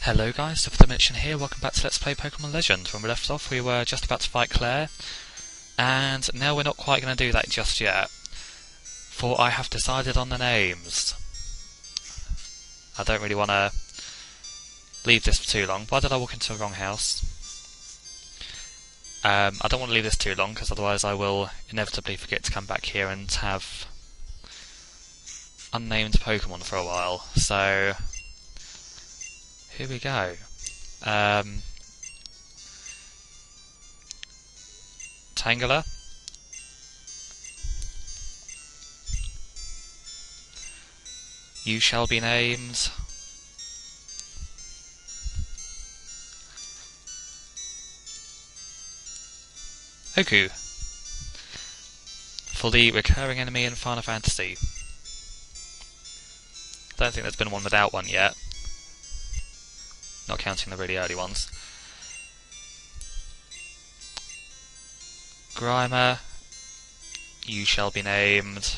Hello guys, Zephyrdimension here, welcome back to Let's Play Pokemon Legend. When we left off we were just about to fight Clair, and now we're not quite going to do that just yet, for I have decided on the names. I don't really want to leave this for too long. Why did I walk into the wrong house? I don't want to leave this too long, because otherwise I will inevitably forget to come back here and have unnamed Pokemon for a while, so here we go. Tangela. You shall be named Oku, for the recurring enemy in Final Fantasy. I don't think there's been one without one yet. Not counting the really early ones. Grimer, you shall be named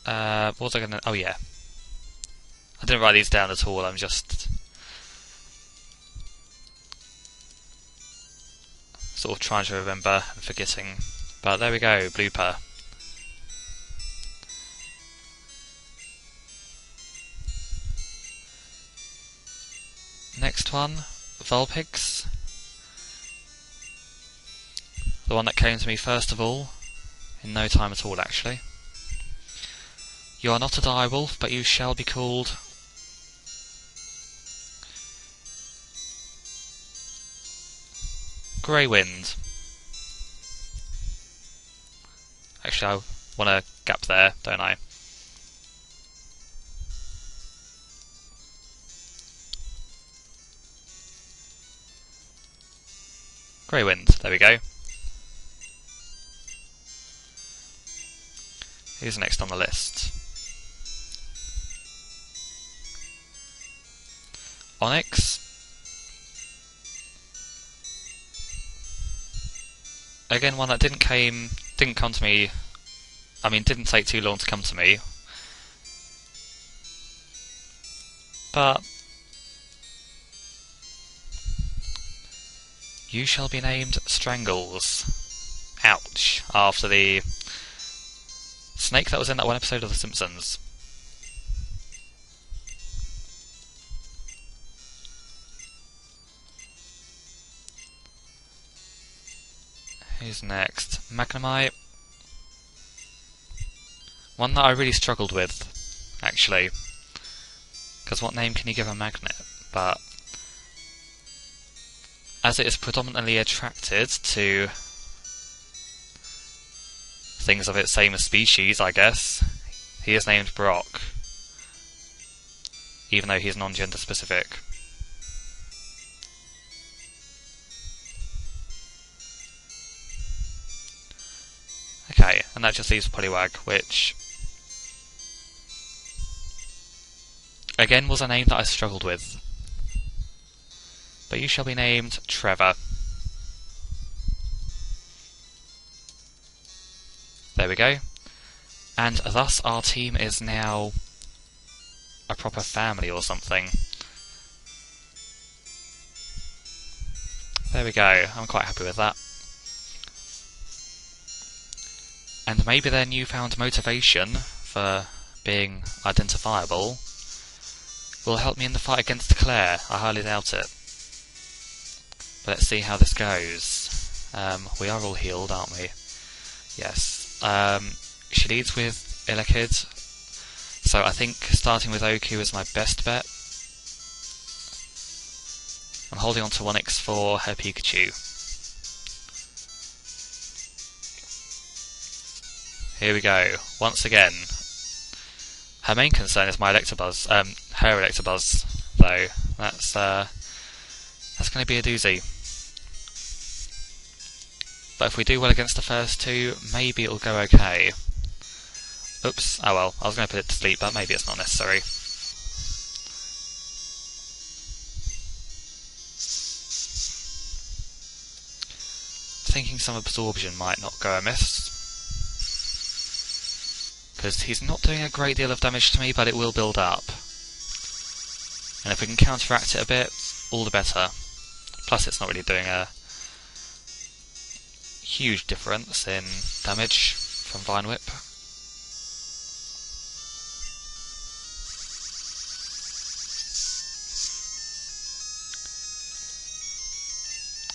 what was I gonna... oh yeah. I didn't write these down at all, I'm just sort of trying to remember and forgetting. But there we go, blooper. Next one, Vulpix. The one that came to me first of all, in no time at all actually. You are not a direwolf, but you shall be called Greywind. Actually, I want a gap there, don't I? Greywind, there we go. Who's next on the list? Onyx. Again, one that didn't come to me. I mean, didn't take too long to come to me. But you shall be named Strangles. Ouch. After the snake that was in that one episode of The Simpsons. Who's next? Magnemite. One that I really struggled with, actually. Because what name can you give a magnet? But as it is predominantly attracted to things of its same species, I guess, he is named Brock, even though he's non-gender specific. Okay, and that just leaves Poliwag, which again was a name that I struggled with. But you shall be named Trevor. There we go. And thus our team is now a proper family or something. There we go, I'm quite happy with that. And maybe their newfound motivation for being identifiable will help me in the fight against Clair. I highly doubt it. But let's see how this goes. We are all healed, aren't we? Yes. She leads with Elekid, so I think starting with Oku is my best bet. I'm holding on to Onyx for her Pikachu. Here we go. Once again, her main concern is my Electabuzz. Her Electabuzz, though. That's going to be a doozy. But if we do well against the first two, maybe it'll go okay. Oops. Oh well. I was going to put it to sleep, but maybe it's not necessary. Thinking some absorption might not go amiss. because he's not doing a great deal of damage to me, but it will build up. And if we can counteract it a bit, all the better. Plus it's not really doing a huge difference in damage from Vine Whip.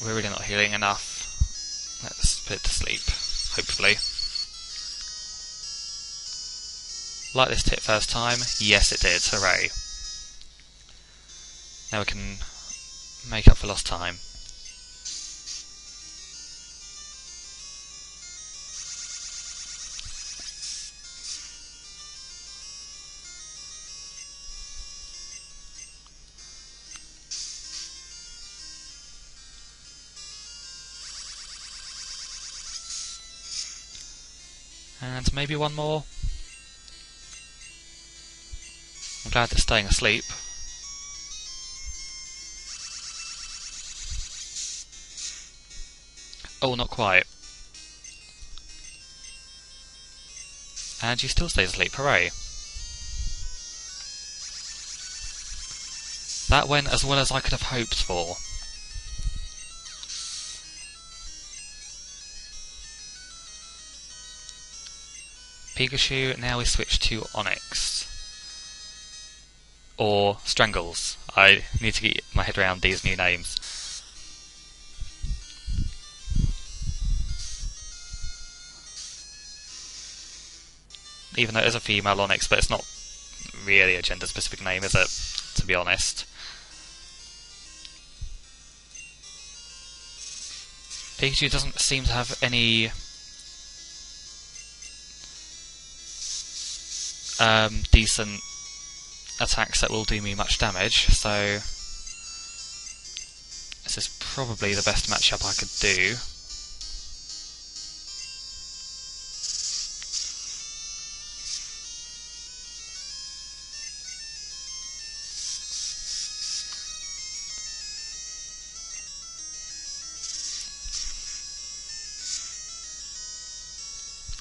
We're really not healing enough. Let's put it to sleep, hopefully. Like this tip first time? Yes it did, hooray. Now we can make up for lost time. And maybe one more. I'm glad they're staying asleep. Oh, not quite. And you still stay asleep, hooray. That went as well as I could have hoped for. Pikachu, now we switch to Onyx. Or Strangles. I need to get my head around these new names. Even though it is a female Onyx, but it's not really a gender-specific name, is it? To be honest. Pikachu doesn't seem to have any decent attacks that will do me much damage, so this is probably the best matchup I could do.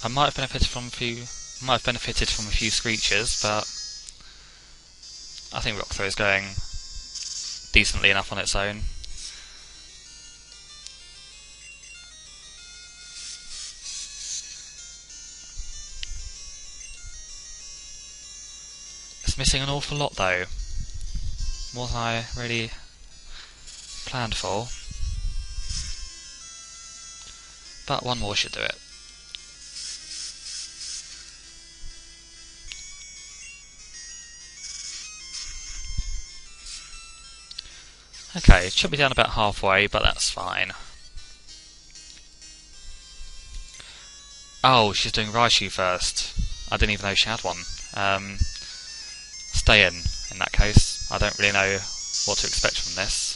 I might have benefited from a few screeches, but I think Rock Throw is going decently enough on its own. It's missing an awful lot though, more than I really planned for. But one more should do it. Okay, it should be down about halfway, but that's fine. Oh, she's doing Raichu first. I didn't even know she had one. Stay in that case. I don't really know what to expect from this.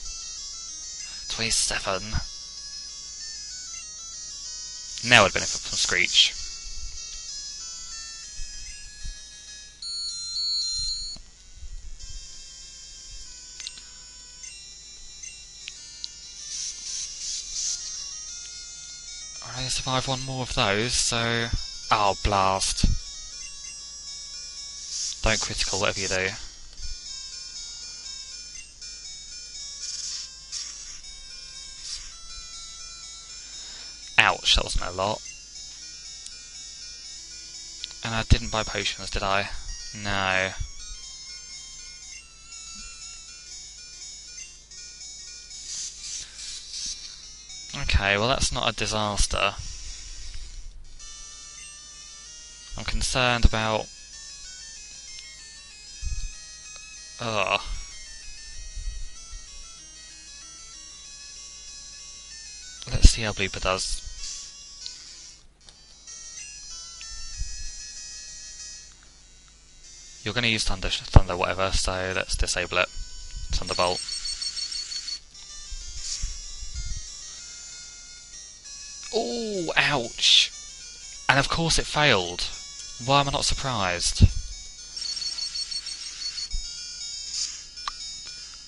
27. Now I'd benefit from Screech. I survive one more of those, so... Oh, blast. Don't critical, whatever you do. Ouch, that wasn't a lot. And I didn't buy potions, did I? No. Okay, well that's not a disaster. I'm concerned about... Ugh. Let's see how Blooper does. You're going to use Thunder whatever, so let's disable it. Thunderbolt. Oh, ouch! And of course it failed. Why am I not surprised?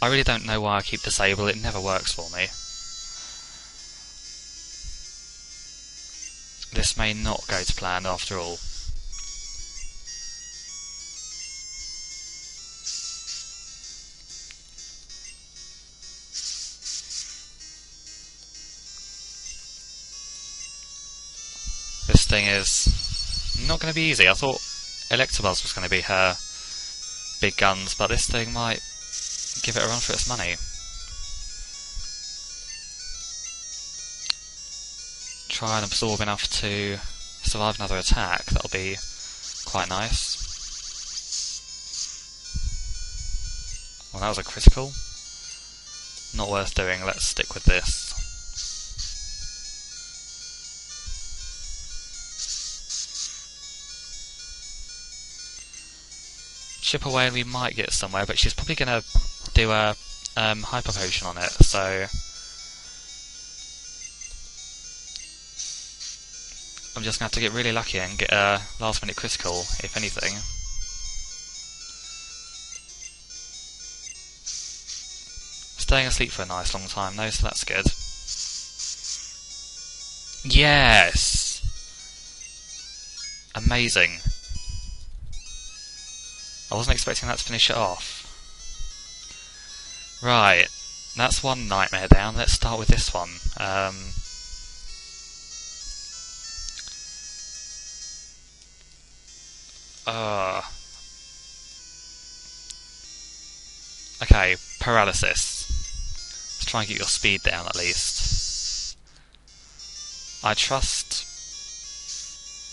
I really don't know why I keep disable, it never works for me. This may not go to plan after all. thing is not going to be easy. I thought Electabuzz was going to be her big guns, but this thing might give it a run for its money. Try and absorb enough to survive another attack. That'll be quite nice. Well, that was a critical. Not worth doing. Let's stick with this. Chip away and we might get somewhere, but she's probably going to do a Hyper Potion on it, so I'm just going to have to get really lucky and get a last minute critical, if anything. Staying asleep for a nice long time though, so that's good. Yes! Amazing. I wasn't expecting that to finish it off. Right, that's one nightmare down. Let's start with this one. Okay, paralysis. Let's try and get your speed down at least. I trust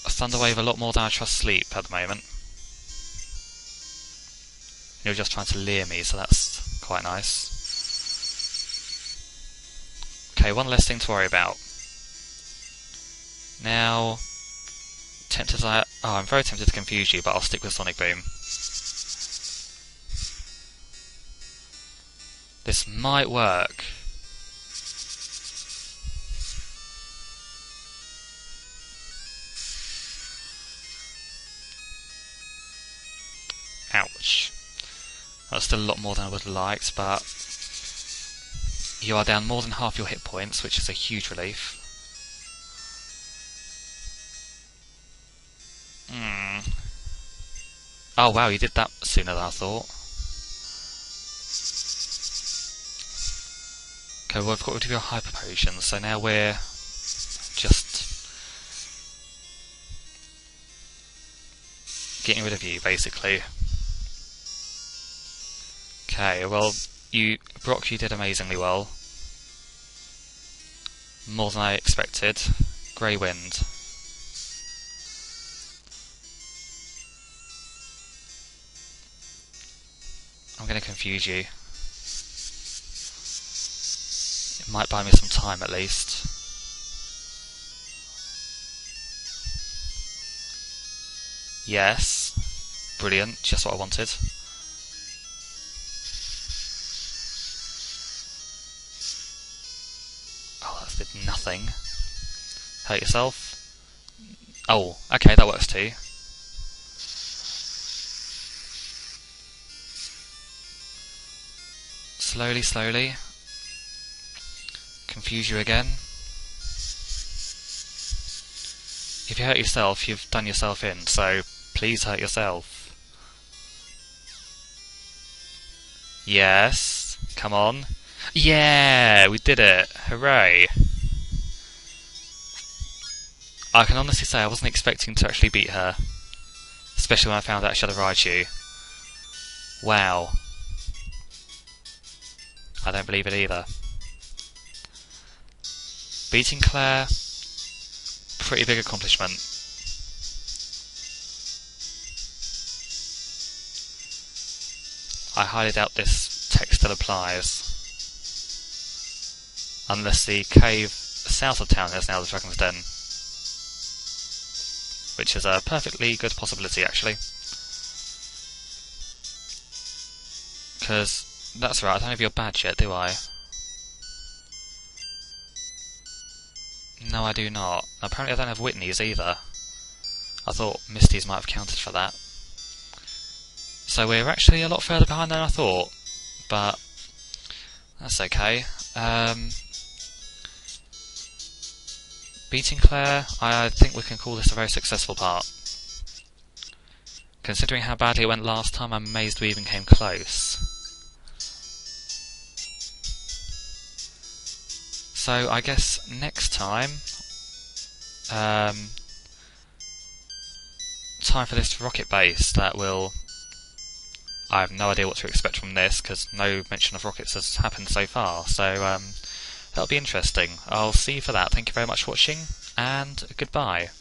Thunderwave a lot more than I trust Sleep at the moment. You're just trying to lure me, so that's quite nice. Okay, one less thing to worry about. Now, I'm very tempted to confuse you, but I'll stick with Sonic Boom. This might work. Ouch. That's still a lot more than I would have liked, but you are down more than half your hit points, which is a huge relief. Oh wow, you did that sooner than I thought. Okay, well, I've got rid of your Hyper Potion, so now we're just getting rid of you, basically. Okay, well, Brock, you did amazingly well. More than I expected. Grey Wind. I'm going to confuse you. It might buy me some time at least. Yes. Brilliant, just what I wanted. Oh, that did nothing. Hurt yourself. Oh, okay, that works too. Slowly, slowly. Confuse you again. If you hurt yourself, you've done yourself in, so please hurt yourself. Yes, come on. Yeah, we did it. Hooray. I can honestly say I wasn't expecting to actually beat her. Especially when I found out she had a Raichu. Wow. I don't believe it either. Beating Clair, pretty big accomplishment. I highly doubt this tech still applies. Unless the cave south of town is now the Dragon's Den. Which is a perfectly good possibility, actually. Because, that's right, I don't have your badge yet, do I? No, I do not. Apparently I don't have Whitney's either. I thought Misty's might have counted for that. So we're actually a lot further behind than I thought. But that's okay. Beating Clair, I think we can call this a very successful part. Considering how badly it went last time, I'm amazed we even came close. So I guess next time time for this rocket base that will... I have no idea what to expect from this, because no mention of rockets has happened so far, so that'll be interesting. I'll see you for that. Thank you very much for watching, and goodbye.